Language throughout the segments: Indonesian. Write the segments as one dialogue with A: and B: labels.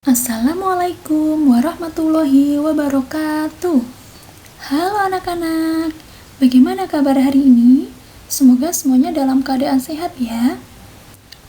A: Assalamualaikum warahmatullahi wabarakatuh. Halo anak-anak, bagaimana kabar hari ini? Semoga semuanya dalam keadaan sehat ya.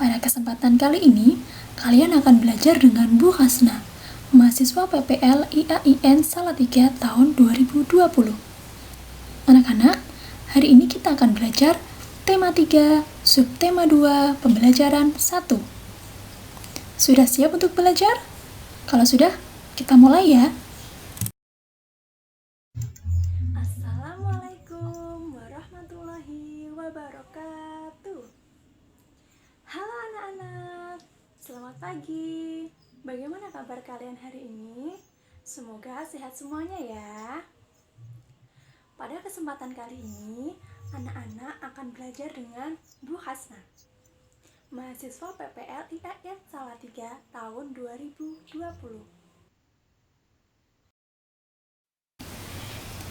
A: Pada kesempatan kali ini, kalian akan belajar dengan Bu Hasna, mahasiswa PPL IAIN Salatiga tahun 2020. Anak-anak, hari ini kita akan belajar tema 3, subtema 2, pembelajaran 1. Sudah siap untuk belajar? Kalau sudah, kita mulai ya. Assalamualaikum warahmatullahi wabarakatuh. Halo anak-anak, selamat pagi. Bagaimana kabar kalian hari ini? Semoga sehat semuanya ya. Pada kesempatan kali ini, anak-anak akan belajar dengan Bu Hasna, mahasiswa PPL IAIN Salatiga tahun 2020.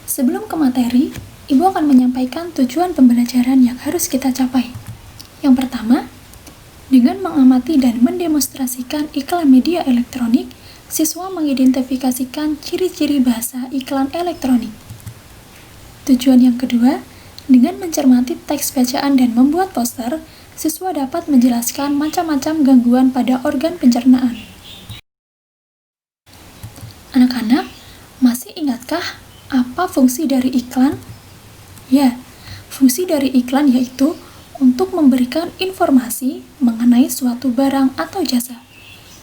A: Sebelum ke materi, Ibu akan menyampaikan tujuan pembelajaran yang harus kita capai. Yang pertama, dengan mengamati dan mendemonstrasikan iklan media elektronik, siswa mengidentifikasikan ciri-ciri bahasa iklan elektronik. Tujuan yang kedua, dengan mencermati teks bacaan dan membuat poster, siswa dapat menjelaskan macam-macam gangguan pada organ pencernaan. Anak-anak, masih ingatkah apa fungsi dari iklan? Ya, fungsi dari iklan yaitu untuk memberikan informasi mengenai suatu barang atau jasa.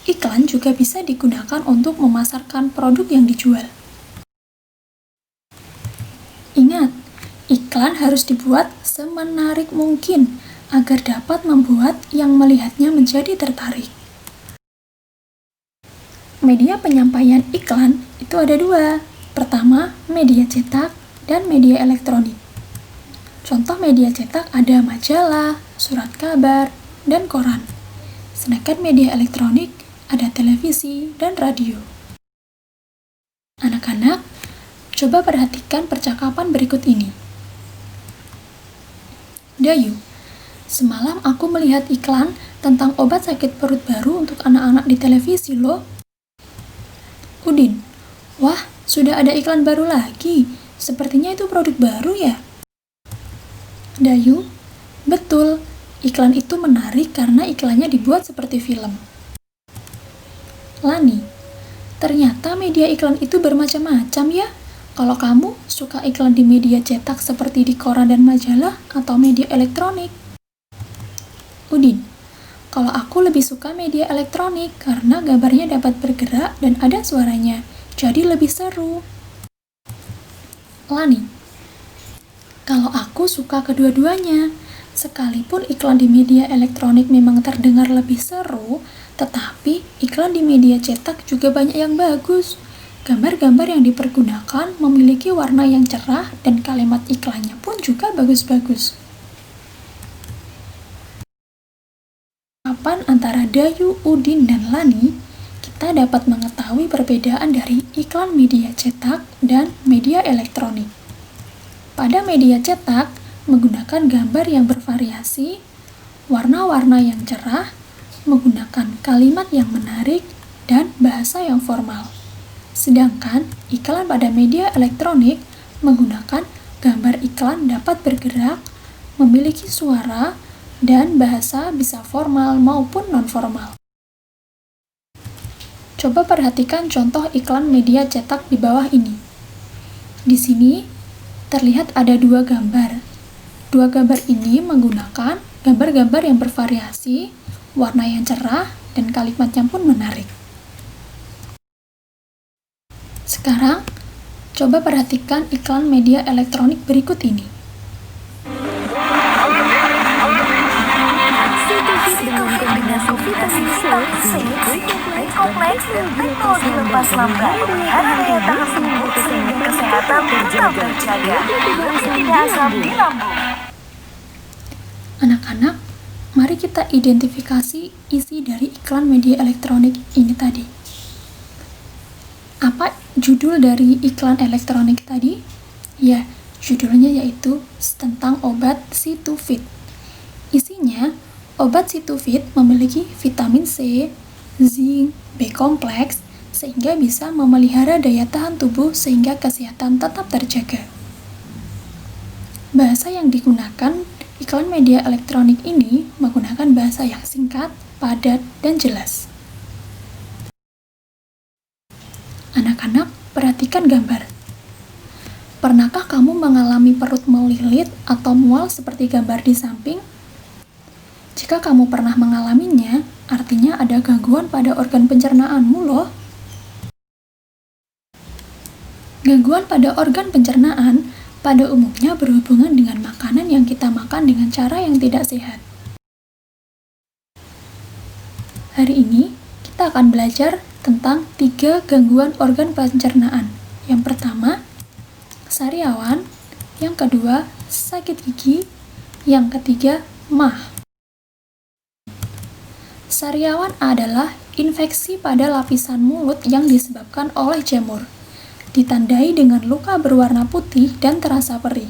A: Iklan juga bisa digunakan untuk memasarkan produk yang dijual. Ingat, iklan harus dibuat semenarik mungkin agar dapat membuat yang melihatnya menjadi tertarik. Media penyampaian iklan itu ada dua. Pertama, media cetak dan media elektronik. Contoh media cetak ada majalah, surat kabar, dan koran. Sedangkan media elektronik ada televisi dan radio. Anak-anak, coba perhatikan percakapan berikut ini. Dayu, semalam aku melihat iklan tentang obat sakit perut baru untuk anak-anak di televisi loh. Udin, wah, sudah ada iklan baru lagi. Sepertinya itu produk baru ya? Dayu, betul. Iklan itu menarik karena iklannya dibuat seperti film. Lani, ternyata media iklan itu bermacam-macam ya. Kalau kamu suka iklan di media cetak seperti di koran dan majalah atau media elektronik? Udin, kalau aku lebih suka media elektronik karena gambarnya dapat bergerak dan ada suaranya, jadi lebih seru. Lani, kalau aku suka kedua-duanya. Sekalipun iklan di media elektronik memang terdengar lebih seru, tetapi iklan di media cetak juga banyak yang bagus. Gambar-gambar yang dipergunakan memiliki warna yang cerah dan kalimat iklannya pun juga bagus-bagus. Kapan antara Dayu, Udin, dan Lani, kita dapat mengetahui perbedaan dari iklan media cetak dan media elektronik. Pada media cetak, menggunakan gambar yang bervariasi, warna-warna yang cerah, menggunakan kalimat yang menarik, dan bahasa yang formal. Sedangkan iklan pada media elektronik menggunakan gambar iklan dapat bergerak, memiliki suara, dan bahasa bisa formal maupun non-formal. Coba perhatikan contoh iklan media cetak di bawah ini. Di sini terlihat ada dua gambar. Dua gambar ini menggunakan gambar-gambar yang bervariasi, warna yang cerah, dan kalimatnya pun menarik. Sekarang, coba perhatikan iklan media elektronik berikut ini.
B: Kompleks dan teknologi lepas lambat. Hari daya tahan tubuh sehingga kesehatan tetap terjaga. Tidak asam di lambung.
A: Anak-anak, mari kita identifikasi isi dari iklan media elektronik ini tadi. Apa judul dari iklan elektronik tadi? Ya, judulnya yaitu tentang obat Situfit. Isinya, obat Situfit memiliki vitamin C, zinc, B kompleks, sehingga bisa memelihara daya tahan tubuh sehingga kesehatan tetap terjaga. Bahasa yang digunakan iklan media elektronik ini menggunakan bahasa yang singkat, padat, dan jelas. Anak-anak, perhatikan gambar. Pernahkah kamu mengalami perut melilit atau mual seperti gambar di samping? Jika kamu pernah mengalaminya, artinya ada gangguan pada organ pencernaanmu loh. Gangguan pada organ pencernaan pada umumnya berhubungan dengan makanan yang kita makan dengan cara yang tidak sehat. Hari ini, kita akan belajar tentang 3 gangguan organ pencernaan. Yang pertama, sariawan. Yang kedua, sakit gigi. Yang ketiga, MAH. Sariawan adalah infeksi pada lapisan mulut yang disebabkan oleh jamur, ditandai dengan luka berwarna putih dan terasa perih.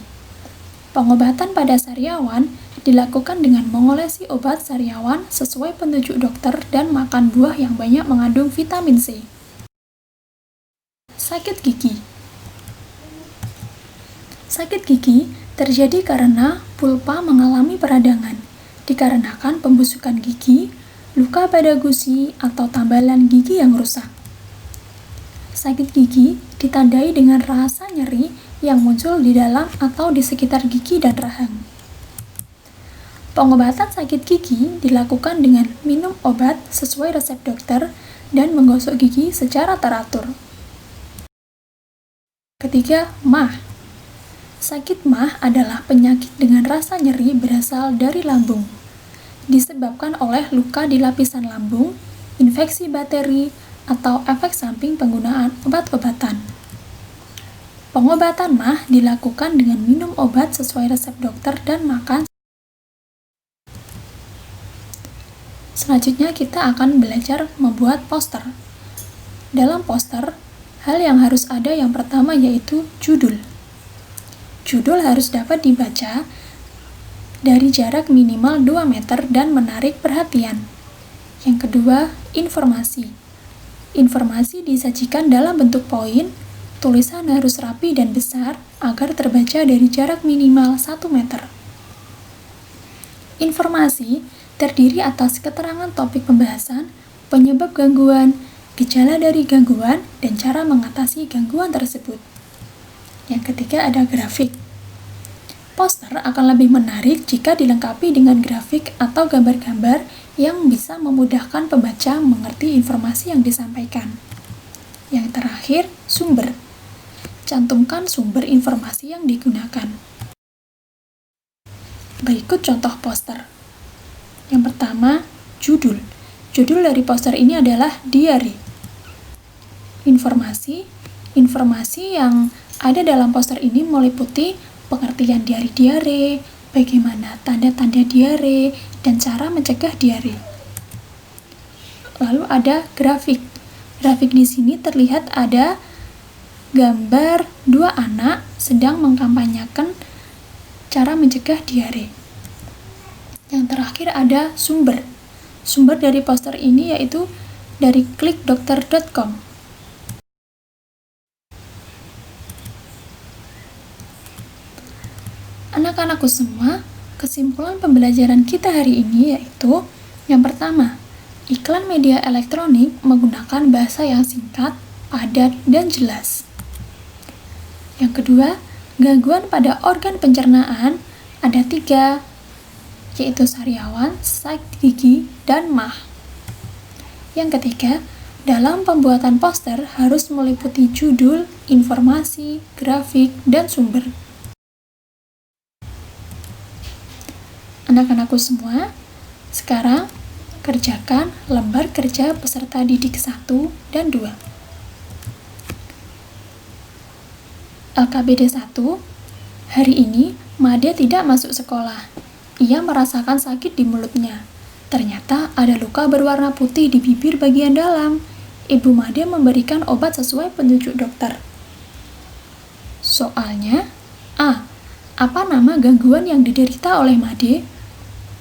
A: Pengobatan pada sariawan dilakukan dengan mengolesi obat sariawan sesuai petunjuk dokter dan makan buah yang banyak mengandung vitamin C. Sakit gigi. Sakit gigi terjadi karena pulpa mengalami peradangan, dikarenakan pembusukan gigi, luka pada gusi, atau tambalan gigi yang rusak. Sakit gigi ditandai dengan rasa nyeri yang muncul di dalam atau di sekitar gigi dan rahang. Pengobatan sakit gigi dilakukan dengan minum obat sesuai resep dokter dan menggosok gigi secara teratur. Ketiga, MAH. Sakit MAH adalah penyakit dengan rasa nyeri berasal dari lambung, disebabkan oleh luka di lapisan lambung, infeksi bakteri, atau efek samping penggunaan obat-obatan. Pengobatan MAH dilakukan dengan minum obat sesuai resep dokter dan makan. Selanjutnya kita akan belajar membuat poster. Dalam poster, hal yang harus ada yang pertama yaitu judul. Judul harus dapat dibaca dari jarak minimal 2 meter dan menarik perhatian. Yang kedua, informasi. Informasi disajikan dalam bentuk poin, tulisan harus rapi dan besar agar terbaca dari jarak minimal 1 meter. Informasi terdiri atas keterangan topik pembahasan, penyebab gangguan, gejala dari gangguan, dan cara mengatasi gangguan tersebut. Yang ketiga ada grafik. Poster akan lebih menarik jika dilengkapi dengan grafik atau gambar-gambar yang bisa memudahkan pembaca mengerti informasi yang disampaikan. Yang terakhir, sumber. Cantumkan sumber informasi yang digunakan. Berikut contoh poster. Yang pertama, judul. Judul dari poster ini adalah diare. Informasi yang ada dalam poster ini meliputi pengertian diare, bagaimana tanda-tanda diare, dan cara mencegah diare. Lalu ada grafik. Grafik di sini terlihat ada gambar 2 anak sedang mengkampanyekan cara mencegah diare. Yang terakhir ada sumber. Sumber dari poster ini yaitu dari klikdokter.com. Anak-anakku semua, kesimpulan pembelajaran kita hari ini yaitu yang pertama, iklan media elektronik menggunakan bahasa yang singkat, padat, dan jelas. Yang kedua, gangguan pada organ pencernaan ada 3, yaitu sariawan, sakit gigi, dan MAH. Yang ketiga, dalam pembuatan poster harus meliputi judul, informasi, grafik, dan sumber. Anak-anakku semua, sekarang kerjakan lembar kerja peserta didik 1 dan 2. LKBD 1, hari ini Made tidak masuk sekolah. Ia merasakan sakit di mulutnya. Ternyata ada luka berwarna putih di bibir bagian dalam. Ibu Made memberikan obat sesuai petunjuk dokter. Soalnya, A. Apa nama gangguan yang diderita oleh Made?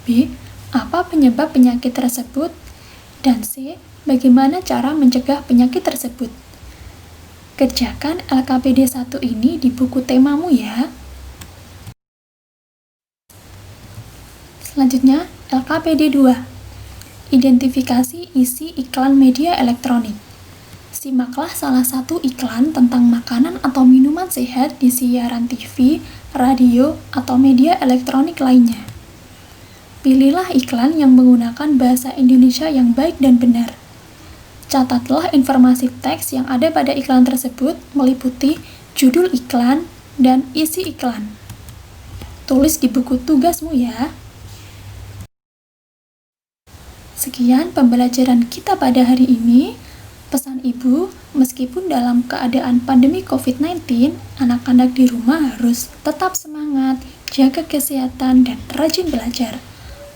A: B. Apa penyebab penyakit tersebut? Dan C. bagaimana cara mencegah penyakit tersebut. Kerjakan LKPD 1 ini di buku temamu ya. Selanjutnya, LKPD 2. Identifikasi isi iklan media elektronik. Simaklah salah satu iklan tentang makanan atau minuman sehat di siaran TV, radio, atau media elektronik lainnya. Pilihlah iklan yang menggunakan bahasa Indonesia yang baik dan benar. Catatlah informasi teks yang ada pada iklan tersebut meliputi judul iklan dan isi iklan. Tulis di buku tugasmu ya. Sekian pembelajaran kita pada hari ini. Pesan ibu, meskipun dalam keadaan pandemi COVID-19, anak-anak di rumah harus tetap semangat, jaga kesehatan, dan rajin belajar.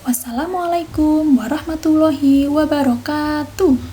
A: Wassalamualaikum warahmatullahi wabarakatuh.